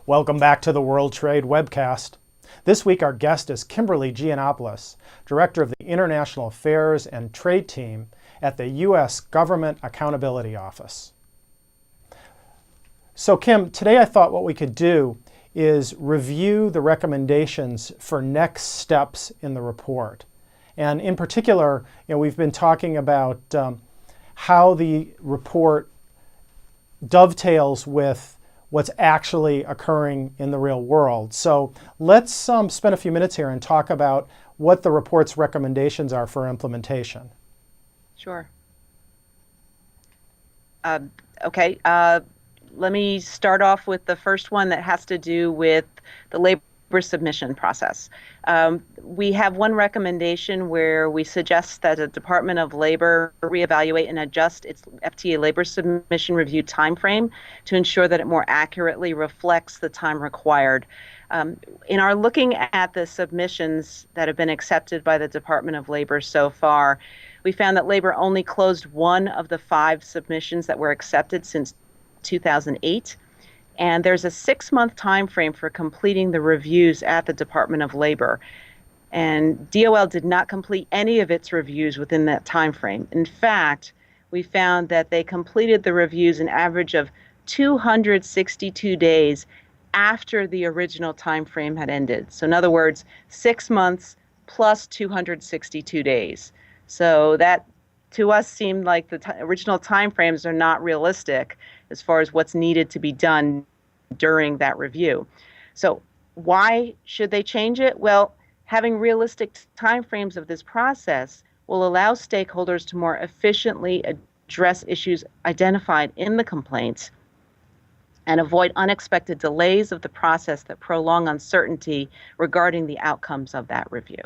Welcome back to the World Trade Webcast. This week our guest is Kimberly Gianopoulos, Director of the International Affairs and Trade Team at the U.S. Government Accountability Office. So Kim, today I thought what we could do is review the recommendations for next steps in the report. And in particular, we've been talking about how the report dovetails with what's actually occurring in the real world. So let's spend a few minutes here and talk about what the report's recommendations are for implementation. Sure. Okay. Let me start off with the first one that has to do with the labor submission process. We have one recommendation where we suggest that the Department of Labor reevaluate and adjust its FTA labor submission review timeframe to ensure that it more accurately reflects the time required. In our looking at the submissions that have been accepted by the Department of Labor so far, we found that Labor only closed one of the 5 submissions that were accepted since 2008. And there's a 6-month time frame for completing the reviews at the Department of Labor. And DOL did not complete any of its reviews within that time frame. In fact, we found that they completed the reviews an average of 262 days after the original time frame had ended. So in other words, 6 months plus 262 days. So that to us seemed like the original time frames are not realistic as far as what's needed to be done during that review. So why should they change it? Well, having realistic timeframes of this process will allow stakeholders to more efficiently address issues identified in the complaints and avoid unexpected delays of the process that prolong uncertainty regarding the outcomes of that review.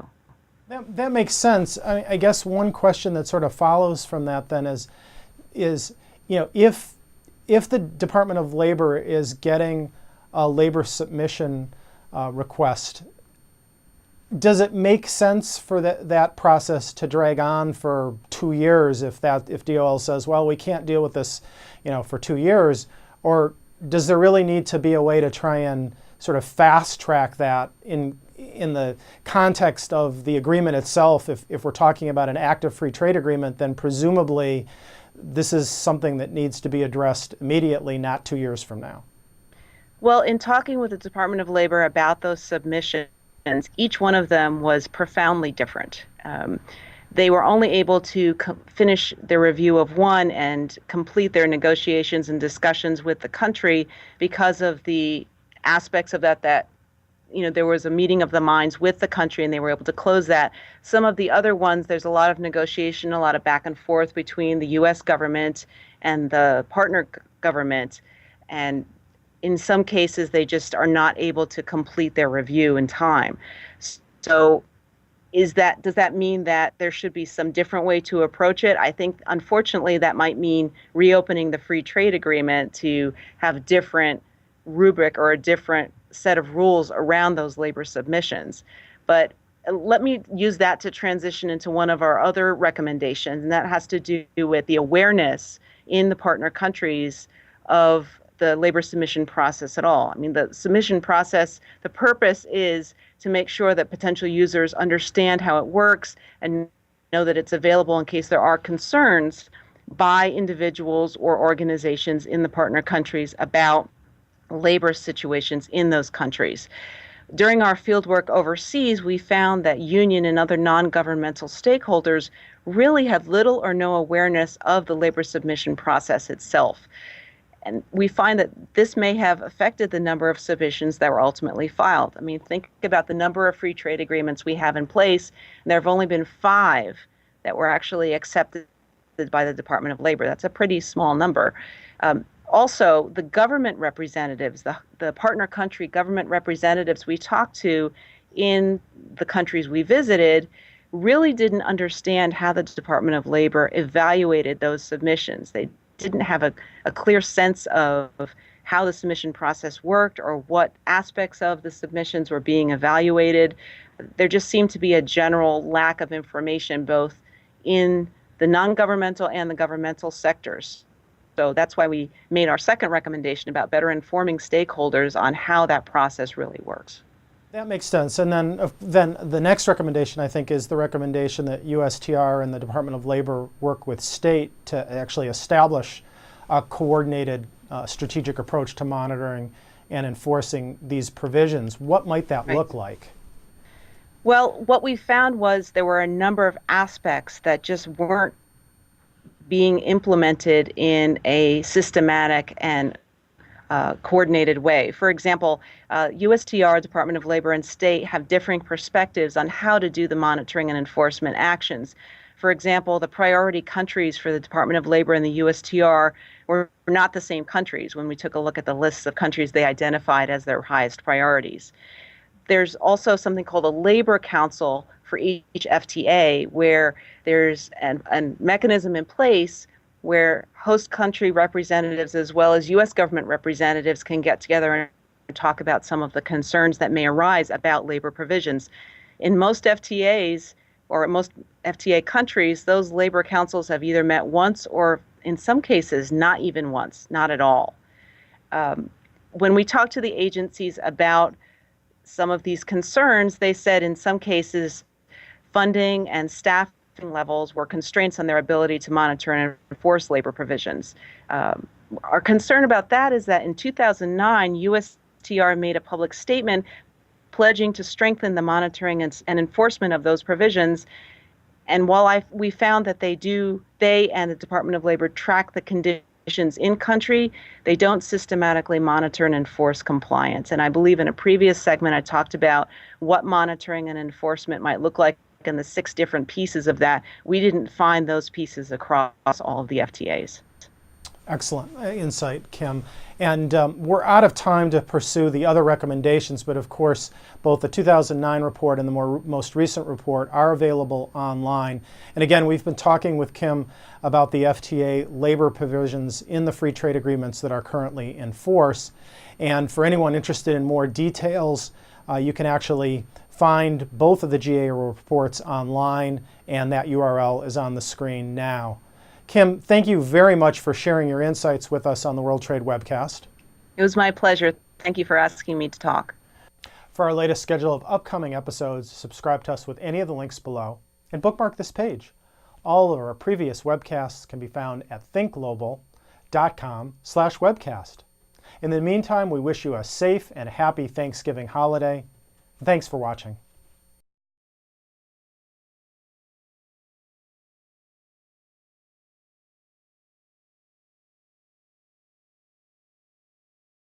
That makes sense. I guess one question that sort of follows from that then is if the Department of Labor is getting a labor submission request, does it make sense for that process to drag on for 2 years if DOL says, well, we can't deal with this, for 2 years, or does there really need to be a way to try and sort of fast track that in the context of the agreement itself? If we're talking about an active free trade agreement, then presumably this is something that needs to be addressed immediately, not 2 years from now. Well, in talking with the Department of Labor about those submissions, each one of them was profoundly different. They were only able to finish their review of one and complete their negotiations and discussions with the country because of the aspects of that there was a meeting of the minds with the country and they were able to close that. Some of the other ones, there's a lot of negotiation, a lot of back and forth between the U.S. government and the partner government. And in some cases, they just are not able to complete their review in time. So does that mean that there should be some different way to approach it? I think, unfortunately, that might mean reopening the free trade agreement to have a different rubric or a different set of rules around those labor submissions. But let me use that to transition into one of our other recommendations, and that has to do with the awareness in the partner countries of the labor submission process at all. I mean, the submission process, the purpose is to make sure that potential users understand how it works and know that it's available in case there are concerns by individuals or organizations in the partner countries about labor situations in those countries. During our fieldwork overseas, we found that union and other non-governmental stakeholders really had little or no awareness of the labor submission process itself. And we find that this may have affected the number of submissions that were ultimately filed. I mean, think about the number of free trade agreements we have in place, and there have only been 5 that were actually accepted by the Department of Labor. That's a pretty small number. Also, the government representatives, the partner country government representatives we talked to in the countries we visited really didn't understand how the Department of Labor evaluated those submissions. They didn't have a clear sense of how the submission process worked or what aspects of the submissions were being evaluated. There just seemed to be a general lack of information both in the non-governmental and the governmental sectors. So that's why we made our second recommendation about better informing stakeholders on how that process really works. That makes sense. And then the next recommendation, I think, is the recommendation that USTR and the Department of Labor work with state to actually establish a coordinated strategic approach to monitoring and enforcing these provisions. What might that look like? Well, what we found was there were a number of aspects that just weren't being implemented in a systematic and coordinated way. For example, USTR, Department of Labor, and state have differing perspectives on how to do the monitoring and enforcement actions. For example, the priority countries for the Department of Labor and the USTR were not the same countries when we took a look at the lists of countries they identified as their highest priorities. There's also something called a Labor Council for each FTA, where there's a mechanism in place where host country representatives as well as U.S. government representatives can get together and talk about some of the concerns that may arise about labor provisions. In most FTAs, or most FTA countries, those labor councils have either met once or, in some cases, not even once, not at all. When we talked to the agencies about some of these concerns, they said in some cases funding and staffing levels were constraints on their ability to monitor and enforce labor provisions. Our concern about that is that in 2009, USTR made a public statement pledging to strengthen the monitoring and enforcement of those provisions. And while we found that they and the Department of Labor track the conditions in country, they don't systematically monitor and enforce compliance. And I believe in a previous segment, I talked about what monitoring and enforcement might look like and the 6 different pieces of that. We didn't find those pieces across all of the FTAs. Excellent insight, Kim. And we're out of time to pursue the other recommendations, but of course, both the 2009 report and the most recent report are available online. And again, we've been talking with Kim about the FTA labor provisions in the free trade agreements that are currently in force. And for anyone interested in more details, you can actually find both of the GA reports online, and that URL is on the screen now. Kim, thank you very much for sharing your insights with us on the World Trade Webcast. It was my pleasure. Thank you for asking me to talk. For our latest schedule of upcoming episodes, subscribe to us with any of the links below and bookmark this page. All of our previous webcasts can be found at thinkglobal.com/webcast. In the meantime, we wish you a safe and happy Thanksgiving holiday. Thanks for watching.